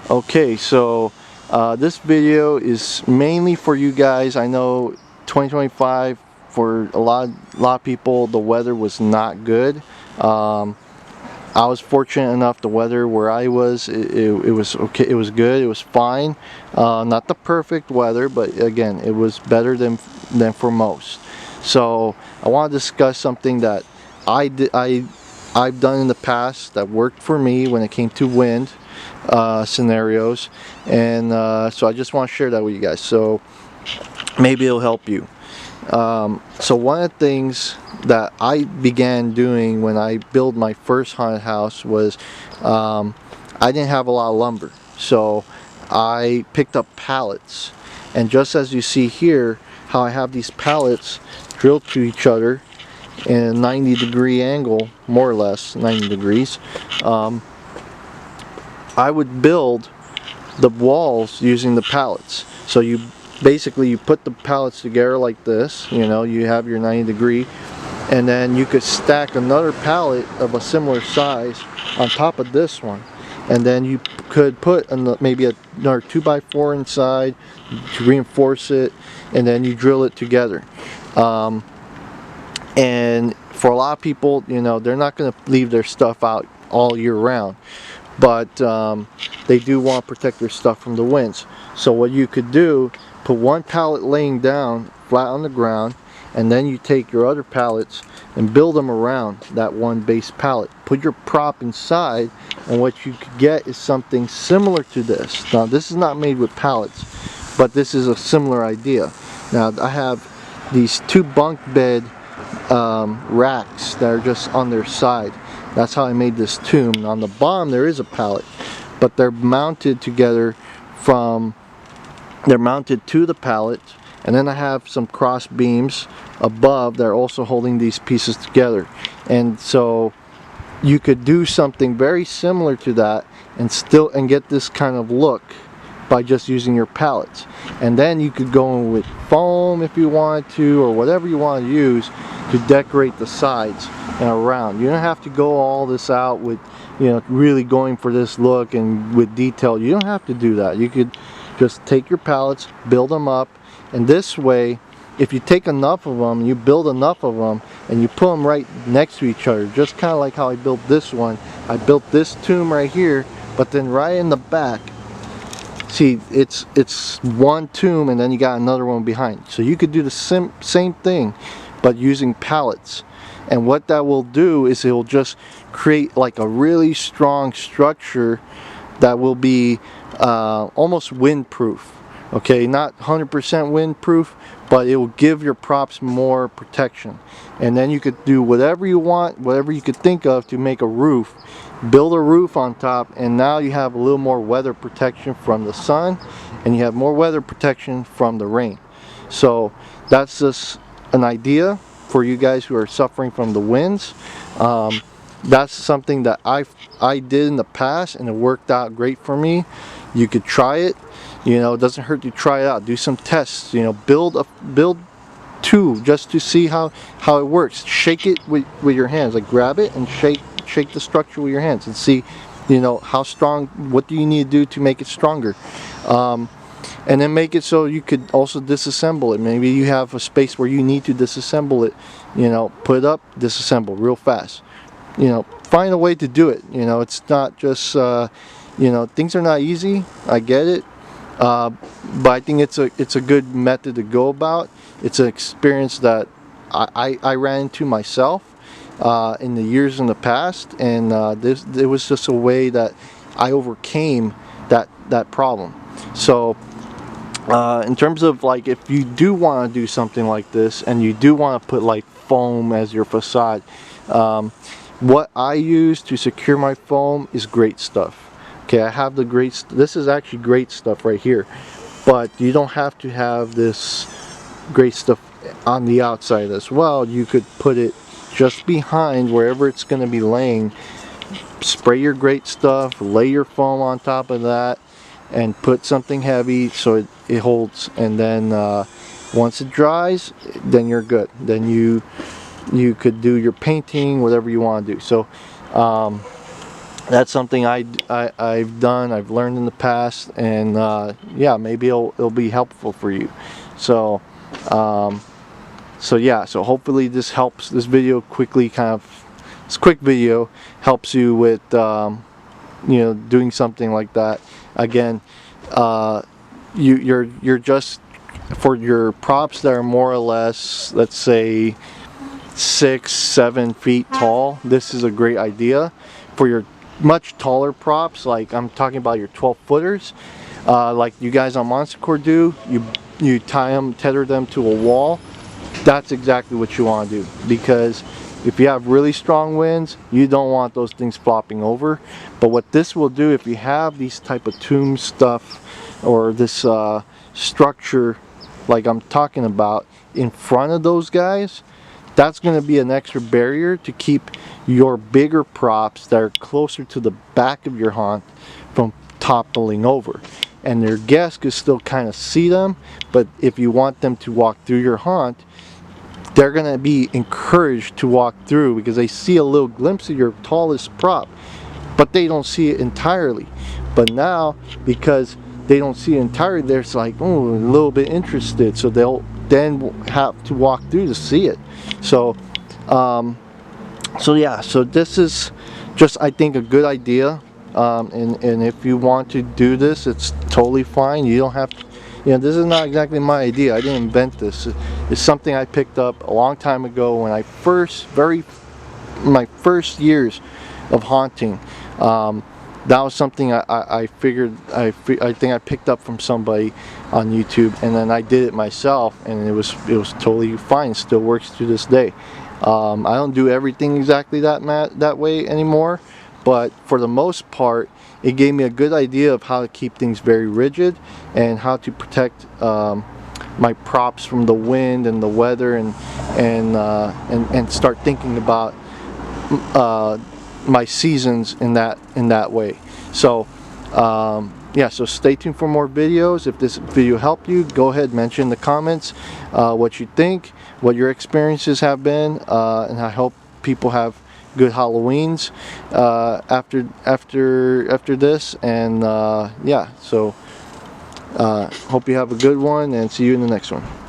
Okay, so this video is mainly for you guys. I know 2025 for a lot of people the weather was not good. I was fortunate enough the weather where I was it was okay, it was good, it was fine. Not the perfect weather, but again it was better than for most. So I want to discuss something that I've done in the past that worked for me when it came to wind scenarios, and so I just want to share that with you guys, so maybe it'll help you. So one of the things that I began doing when I built my first haunted house was I didn't have a lot of lumber, so I picked up pallets, and just as you see here how I have these pallets drilled to each other in a 90-degree angle, more or less 90 degrees. I would build the walls using the pallets. So you put the pallets together like this, you have your 90-degree, and then you could stack another pallet of a similar size on top of this one, and then you could put maybe another 2x4 inside to reinforce it, and then you drill it together. And for a lot of people, they're not going to leave their stuff out all year round, but they do want to protect their stuff from the winds. So what you could do, put one pallet laying down flat on the ground, and then you take your other pallets and build them around that one base pallet. Put your prop inside, and what you could get is something similar to this. Now this is not made with pallets, but this is a similar idea. Now I have these two bunk bed racks that are just on their side. That's how I made this tomb. On the bottom there is a pallet, but they're mounted together they're mounted to the pallet, and then I have some cross beams above that are also holding these pieces together. And so you could do something very similar to that and get this kind of look by just using your pallets. And then you could go in with foam if you wanted to, or whatever you want to use to decorate the sides and around. You don't have to go all this out with really going for this look and with detail. You don't have to do that. You could just take your pallets, build them up, and this way if you take enough of them, you build enough of them, and you put them right next to each other, just kind of like how I built this one. I built this tomb right here, but then right in the back, see, it's one tomb and then you got another one behind. So you could do the same thing, but using pallets. And what that will do is it will just create like a really strong structure that will be almost windproof. Okay, not 100% windproof, but it will give your props more protection. And then you could do whatever you want, whatever you could think of to make a roof. Build a roof on top, and now you have a little more weather protection from the sun, and you have more weather protection from the rain. So that's just an idea for you guys who are suffering from the winds. That's something that I did in the past, and it worked out great for me. You could try it. It doesn't hurt to try it out. Do some tests. Build two just to see how it works. Shake it with your hands. Like grab it and shake the structure with your hands and see, how strong. What do you need to do to make it stronger? And then make it so you could also disassemble it. Maybe you have a space where you need to disassemble it. Put it up, disassemble real fast. Find a way to do it. It's not just things are not easy. I get it. But I think it's a good method to go about. It's an experience that I ran into myself in the years in the past, and it was just a way that I overcame that problem. So in terms of like, if you do want to do something like this and you do want to put like foam as your facade, what I use to secure my foam is great stuff. Okay, I have this is actually great stuff right here, but you don't have to have this great stuff on the outside as well. You could put it just behind wherever it's going to be laying. Spray your great stuff, lay your foam on top of that, and put something heavy so it holds, and then once it dries, then you're good. Then you could do your painting, whatever you want to do. So that's something I've done, I've learned in the past, and yeah, maybe it'll be helpful for you. So so yeah, so hopefully this helps. This video quickly this quick video helps you with you know, doing something like that. Again, you're just, for your props that are more or less, let's say 6-7 feet tall, this is a great idea. For your much taller props, like I'm talking about your 12 footers, like you guys on Monsta do, you tether them to a wall. That's exactly what you want to do, because if you have really strong winds, you don't want those things flopping over. But what this will do, if you have these type of tomb stuff, or this structure like I'm talking about in front of those guys, that's going to be an extra barrier to keep your bigger props that are closer to the back of your haunt from toppling over. And your guests can still kind of see them, but if you want them to walk through your haunt, they're going to be encouraged to walk through because they see a little glimpse of your tallest prop, but they don't see it entirely. But now, because they don't see it entirely, they're like, oh, a little bit interested, so they'll then have to walk through to see it. So so yeah, so this is just, I think, a good idea, and if you want to do this, it's totally fine. You don't have to, you know, this is not exactly my idea. I didn't invent this. It's something I picked up a long time ago when I my first years of haunting. That was something I figured, I think I picked up from somebody on YouTube, and then I did it myself, and it was totally fine. It still works to this day. I don't do everything exactly that way anymore, but for the most part, it gave me a good idea of how to keep things very rigid and how to protect my props from the wind and the weather, and start thinking about my seasons in that way. So yeah, so stay tuned for more videos. If this video helped you, go ahead, mention in the comments what you think, what your experiences have been, and I hope people have good Halloweens after this. And yeah, so hope you have a good one, and see you in the next one.